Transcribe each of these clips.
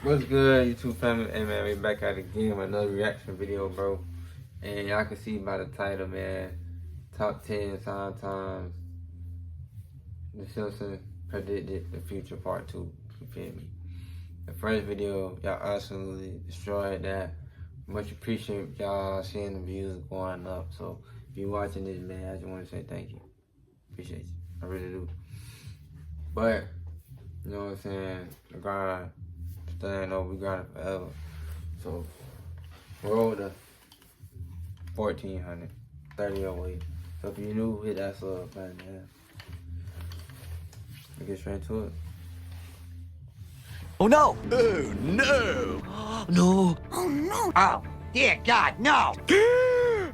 What's good, YouTube family? Hey man, we back at it again with another reaction video, bro. And y'all can see by the title, man, top 10 times the Simpsons predicted the future part 2. You feel me? The first video, y'all absolutely destroyed that. Much appreciate y'all seeing the views going up. So if you're watching this, man, I just want to say thank you. Appreciate you. I really do. But you know what I'm saying? The grind. Staying over, we got it forever. So roll the 1400, 30 away. So if you're new, hit that sub button, man. We get straight to it. Oh no! Oh no! No! Oh no! Oh, dear God, no! Here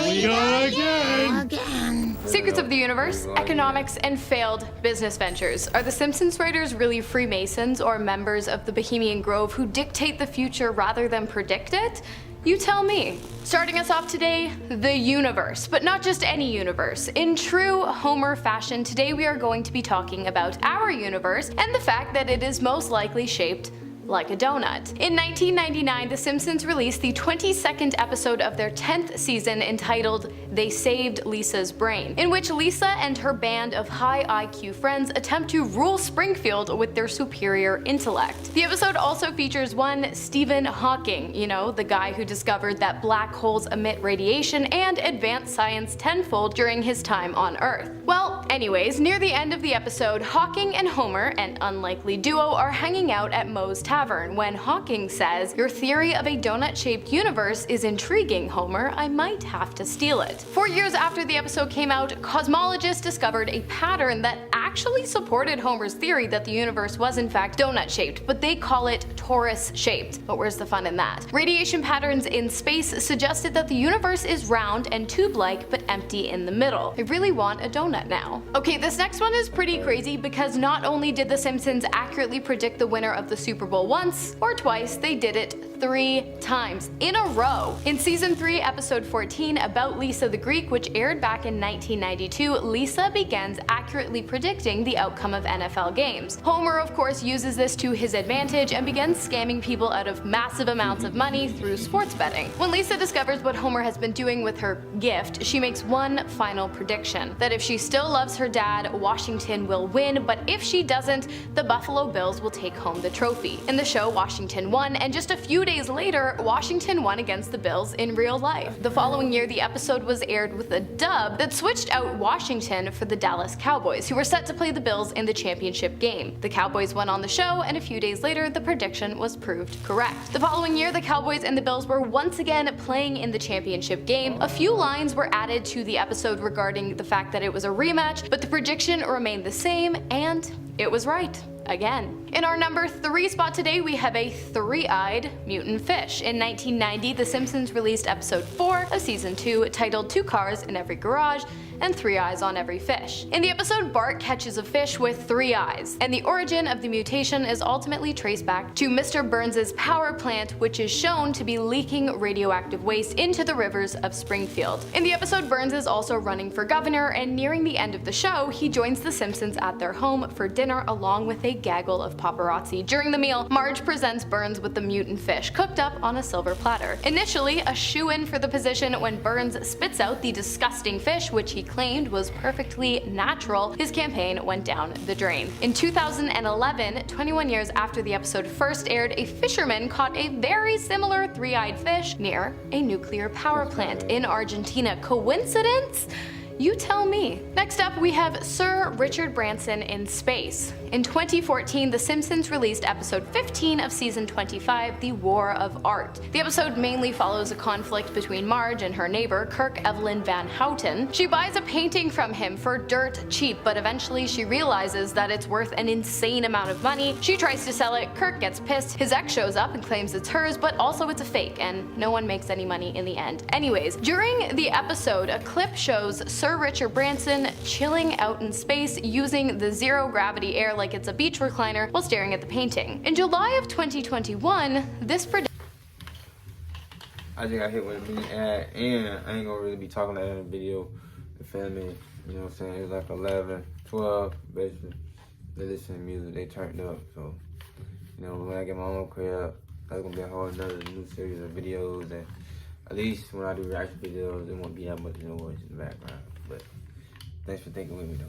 we go again! Secrets of the universe, economics, and failed business ventures. Are the Simpsons writers really Freemasons or members of the Bohemian Grove who dictate the future rather than predict it? You tell me. Starting us off today, the universe, but not just any universe. In true Homer fashion, today we are going to be talking about our universe and the fact that it is most likely shaped like a donut. In 1999, The Simpsons released the 22nd episode of their 10th season entitled They Saved Lisa's Brain, in which Lisa and her band of high IQ friends attempt to rule Springfield with their superior intellect. The episode also features one Stephen Hawking, you know, the guy who discovered that black holes emit radiation and advanced science tenfold during his time on Earth. Well, anyways, near the end of the episode, Hawking and Homer, an unlikely duo, are hanging out at Moe's Tavern when Hawking says, "Your theory of a donut-shaped universe is intriguing, Homer. I might have to steal it." 4 years after the episode came out, cosmologists discovered a pattern that actually supported Homer's theory that the universe was in fact donut-shaped, but they call it torus-shaped. But where's the fun in that? Radiation patterns in space suggested that the universe is round and tube-like but empty in the middle. I really want a donut now. Okay, this next one is pretty crazy because not only did The Simpsons accurately predict the winner of the Super Bowl once or twice, they did it 3 times in a row. In season 3, episode 14, About Lisa the Greek, which aired back in 1992, Lisa begins accurately predicting the outcome of NFL games. Homer, of course, uses this to his advantage and begins scamming people out of massive amounts of money through sports betting. When Lisa discovers what Homer has been doing with her gift, she makes one final prediction: that if she still loves her dad, Washington will win, but if she doesn't, the Buffalo Bills will take home the trophy. In the show, Washington won, and just a few days later, Washington won against the Bills in real life. The following year, the episode was aired with a dub that switched out Washington for the Dallas Cowboys, who were set to play the Bills in the championship game. The Cowboys won on the show, and a few days later, the prediction was proved correct. The following year, the Cowboys and the Bills were once again playing in the championship game. A few lines were added to the episode regarding the fact that it was a rematch, but the prediction remained the same, and it was right. Again. In our number 3 spot today, we have a 3-eyed mutant fish. In 1990, The Simpsons released episode 4 of season 2, titled 2 Cars in Every Garage and 3 Eyes on Every Fish. In the episode, Bart catches a fish with 3 eyes, and the origin of the mutation is ultimately traced back to Mr. Burns' power plant, which is shown to be leaking radioactive waste into the rivers of Springfield. In the episode, Burns is also running for governor, and nearing the end of the show, he joins The Simpsons at their home for dinner along with a gaggle of paparazzi. During the meal, Marge presents Burns with the mutant fish cooked up on a silver platter. Initially a shoo-in for the position, when Burns spits out the disgusting fish, which he claimed was perfectly natural, his campaign went down the drain. In 2011, 21 years after the episode first aired, a fisherman caught a very similar 3-eyed fish near a nuclear power plant in Argentina. Coincidence? You tell me. Next up, we have Sir Richard Branson in space. In 2014, The Simpsons released episode 15 of season 25, The War of Art. The episode mainly follows a conflict between Marge and her neighbor, Kirk Evelyn Van Houten. She buys a painting from him for dirt cheap, but eventually she realizes that it's worth an insane amount of money. She tries to sell it, Kirk gets pissed, his ex shows up and claims it's hers, but also it's a fake, and no one makes any money in the end. Anyways, during the episode, a clip shows Sir Richard Branson chilling out in space using the zero-gravity air like it's a beach recliner while staring at the painting. In July of 2021, this I just got hit with a mini ad, and I ain't gonna really be talking about that in the video. You feel me? You know what I'm saying? It was like 11, 12, basically. They listen to music, they turned up, so You know, when I get my own crib, that's gonna be a whole another new series of videos, and at least when I do reaction videos, it won't be that much noise in the background. But thanks for thinking with me though.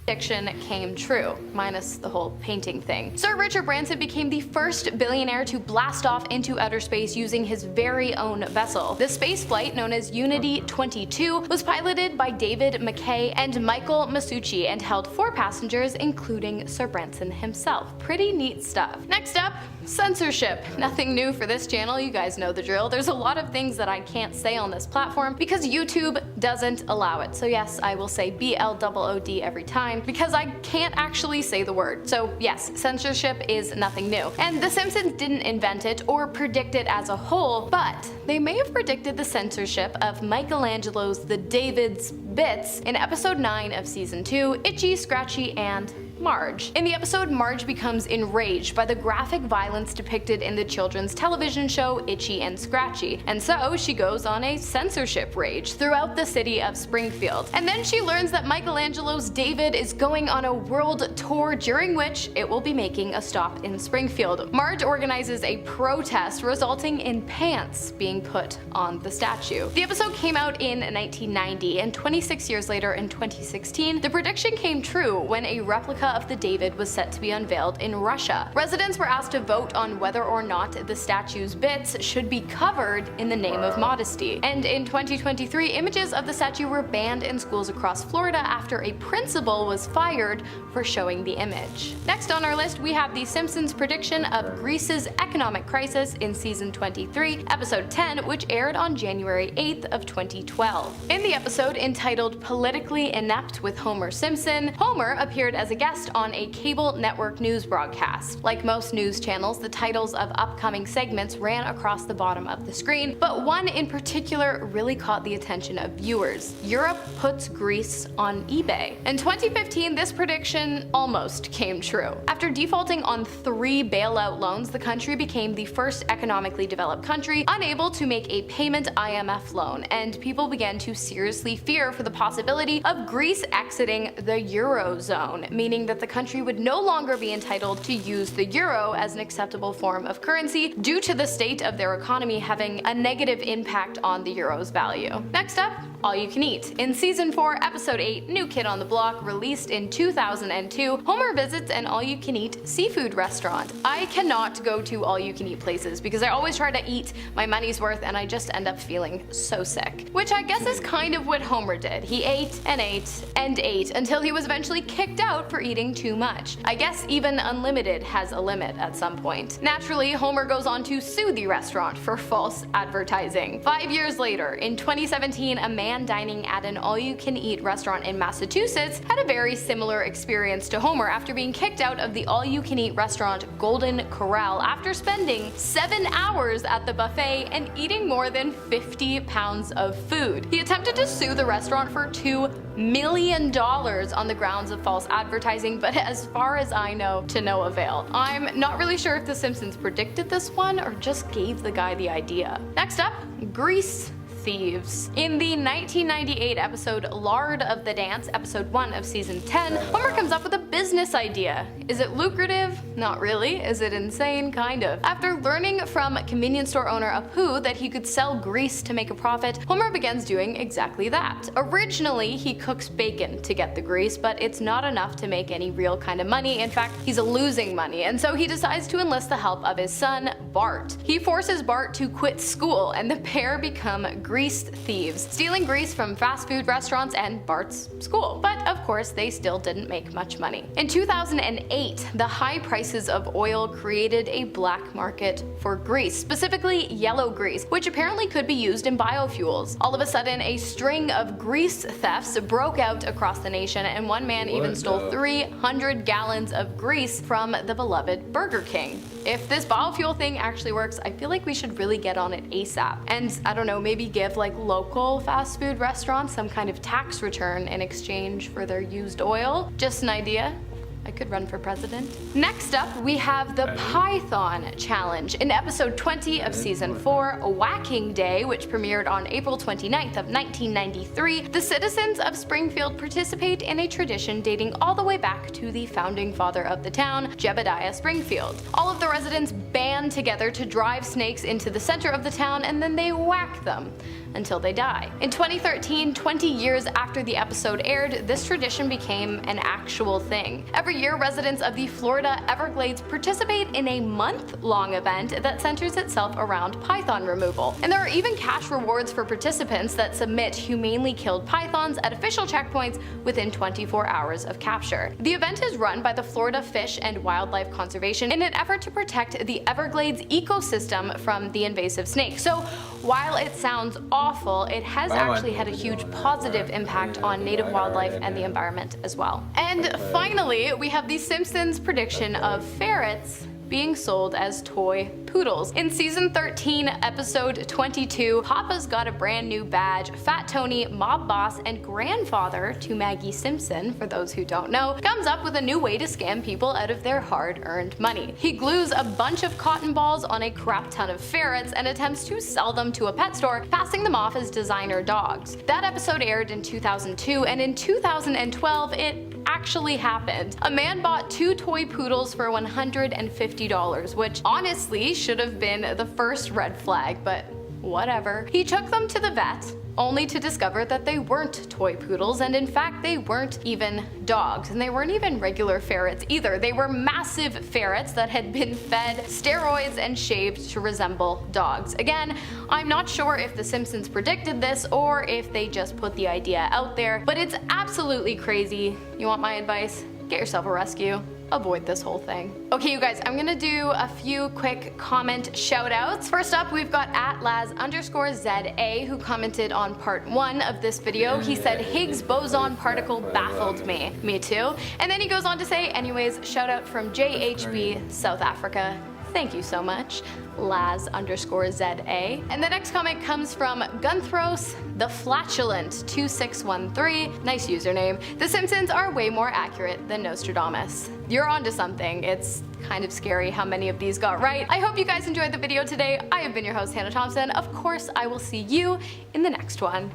Prediction came true, minus the whole painting thing. Sir Richard Branson became the first billionaire to blast off into outer space using his very own vessel. The space flight, known as Unity 22, was piloted by David McKay and Michael Masucci and held 4 passengers, including Sir Branson himself. Pretty neat stuff. Next up, censorship. Nothing new for this channel, you guys know the drill. There's a lot of things that I can't say on this platform because YouTube doesn't allow it. So yes, I will say BLOOD every time because I can't actually say the word. So yes, censorship is nothing new. And The Simpsons didn't invent it or predict it as a whole, but they may have predicted the censorship of Michelangelo's The David's bits in episode 9 of season 2, Itchy, Scratchy, and Marge. In the episode, Marge becomes enraged by the graphic violence depicted in the children's television show Itchy and Scratchy, and so she goes on a censorship rage throughout the city of Springfield. And then she learns that Michelangelo's David is going on a world tour during which it will be making a stop in Springfield. Marge organizes a protest resulting in pants being put on the statue. The episode came out in 1990, and 26 years later in 2016, the prediction came true when a replica of the David was set to be unveiled in Russia. Residents were asked to vote on whether or not the statue's bits should be covered in the name of modesty. And in 2023, images of the statue were banned in schools across Florida after a principal was fired for showing the image. Next on our list, we have The Simpsons' prediction of Greece's economic crisis in season 23, episode 10, which aired on January 8th of 2012. In the episode entitled Politically Inept with Homer Simpson, Homer appeared as a guest on a cable network news broadcast. Like most news channels, the titles of upcoming segments ran across the bottom of the screen, but one in particular really caught the attention of viewers. Europe puts Greece on eBay. In 2015, this prediction almost came true. After defaulting on 3 bailout loans, the country became the first economically developed country unable to make a payment IMF loan, and people began to seriously fear for the possibility of Greece exiting the Eurozone, meaning that the country would no longer be entitled to use the euro as an acceptable form of currency due to the state of their economy having a negative impact on the euro's value. Next up, All You Can Eat. In season 4, episode 8, New Kid on the Block, released in 2002, Homer visits an all-you-can-eat seafood restaurant. I cannot go to all-you-can-eat places because I always try to eat my money's worth and I just end up feeling so sick. Which I guess is kind of what Homer did. He ate and ate and ate until he was eventually kicked out for eating too much. I guess even unlimited has a limit at some point. Naturally, Homer goes on to sue the restaurant for false advertising. 5 years later, in 2017, a man dining at an all-you-can-eat restaurant in Massachusetts had a very similar experience to Homer after being kicked out of the all-you-can-eat restaurant Golden Corral after spending 7 hours at the buffet and eating more than 50 pounds of food. He attempted to sue the restaurant for $2 million on the grounds of false advertising, but as far as I know, to no avail. I'm not really sure if The Simpsons predicted this one or just gave the guy the idea. Next up, Grease thieves. In the 1998 episode Lard of the Dance, episode 1 of season 10, Homer comes up with a business idea. Is it lucrative? Not really. Is it insane? Kind of. After learning from convenience store owner Apu that he could sell grease to make a profit, Homer begins doing exactly that. Originally, he cooks bacon to get the grease, but it's not enough to make any real kind of money. In fact, he's losing money, and so he decides to enlist the help of his son, Bart. He forces Bart to quit school, and the pair become grease thieves, stealing grease from fast food restaurants and Bart's school. But of course, they still didn't make much money. In 2008, the high prices of oil created a black market for grease, specifically yellow grease, which apparently could be used in biofuels. All of a sudden, a string of grease thefts broke out across the nation, and one man even stole 300 gallons of grease from the beloved Burger King. If this biofuel thing actually works, I feel like we should really get on it ASAP. And I don't know, maybe give like local fast food restaurants some kind of tax return in exchange for their used oil. Just an idea. I could run for president. Next up, we have the Python Challenge. In episode 20 of season 4, Whacking Day, which premiered on April 29th of 1993, the citizens of Springfield participate in a tradition dating all the way back to the founding father of the town, Jebediah Springfield. All of the residents band together to drive snakes into the center of the town, and then they whack them until they die. In 2013, 20 years after the episode aired, this tradition became an actual thing. Every year, residents of the Florida Everglades participate in a month-long event that centers itself around python removal. And there are even cash rewards for participants that submit humanely killed pythons at official checkpoints within 24 hours of capture. The event is run by the Florida Fish and Wildlife Conservation in an effort to protect the Everglades ecosystem from the invasive snake. So while it sounds awful, it has actually had a huge positive impact on native wildlife and the environment as well. And finally, we have the Simpsons prediction of ferrets being sold as toy poodles. In season 13, episode 22, Papa's got a brand new badge. Fat Tony, mob boss, and grandfather to Maggie Simpson, for those who don't know, comes up with a new way to scam people out of their hard-earned money. He glues a bunch of cotton balls on a crap ton of ferrets and attempts to sell them to a pet store, passing them off as designer dogs. That episode aired in 2002, and in 2012, it actually happened. A man bought 2 toy poodles for $150, which honestly should have been the first red flag, but whatever. He took them to the vet, only to discover that they weren't toy poodles, and in fact they weren't even dogs, and they weren't even regular ferrets either. They were massive ferrets that had been fed steroids and shaved to resemble dogs. Again, I'm not sure if The Simpsons predicted this or if they just put the idea out there, but it's absolutely crazy. You want my advice? Get yourself a rescue. Avoid this whole thing. Okay, you guys, I'm gonna do a few quick comment shout outs. First up, we've got @Laz_ZA who commented on part 1 of this video. He said, Higgs boson particle baffled me. Me too. And then he goes on to say, anyways, shout out from JHB, South Africa. Thank you so much, Laz_ZA. And the next comment comes from Gunthros the Flatulent 2613. Nice username. The Simpsons are way more accurate than Nostradamus. You're onto something. It's kind of scary how many of these got right. I hope you guys enjoyed the video today. I have been your host, Hannah Thompson. Of course, I will see you in the next one.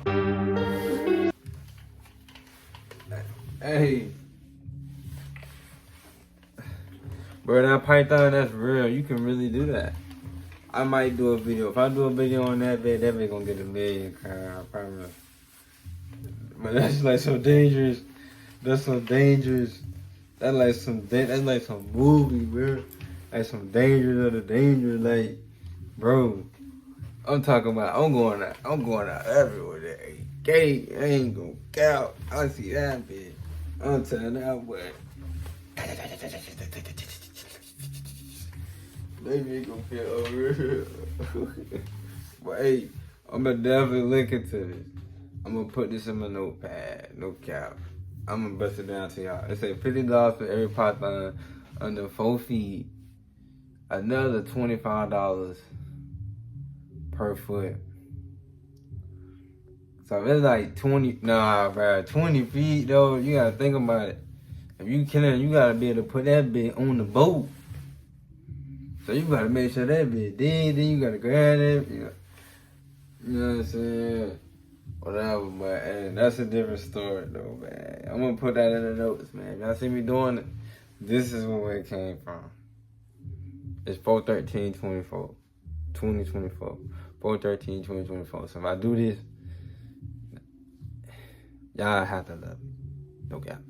Hey. Bro, that python, that's real. You can really do that. I might do a video. If I do a video on that bed, that bed gonna get 1 million, I promise. But that's like so dangerous. That's so dangerous. That's like some movie, bro. Like some danger of the danger, like, bro. I'm talking about. I'm going out everywhere. That gay, I ain't gonna count. I see that bitch. I'm telling that boy. Maybe it gonna feel over. But hey, I'm gonna definitely link into this. I'm gonna put this in my notepad. No cap. I'm gonna bust it down to y'all. It say $50 for every python under 4 feet. Another $25 per foot. So if it's like 20 feet though, you gotta think about it. If you can, you gotta be able to put that bit on the boat. So you gotta make sure that bit dead, then you gotta grab it, you know what I'm saying? Whatever, but hey, that's a different story though, man. I'm gonna put that in the notes, man. Y'all see me doing it? This is where it came from. It's 4/13/2024. 4/13/2024. So if I do this, y'all have to love me. No cap.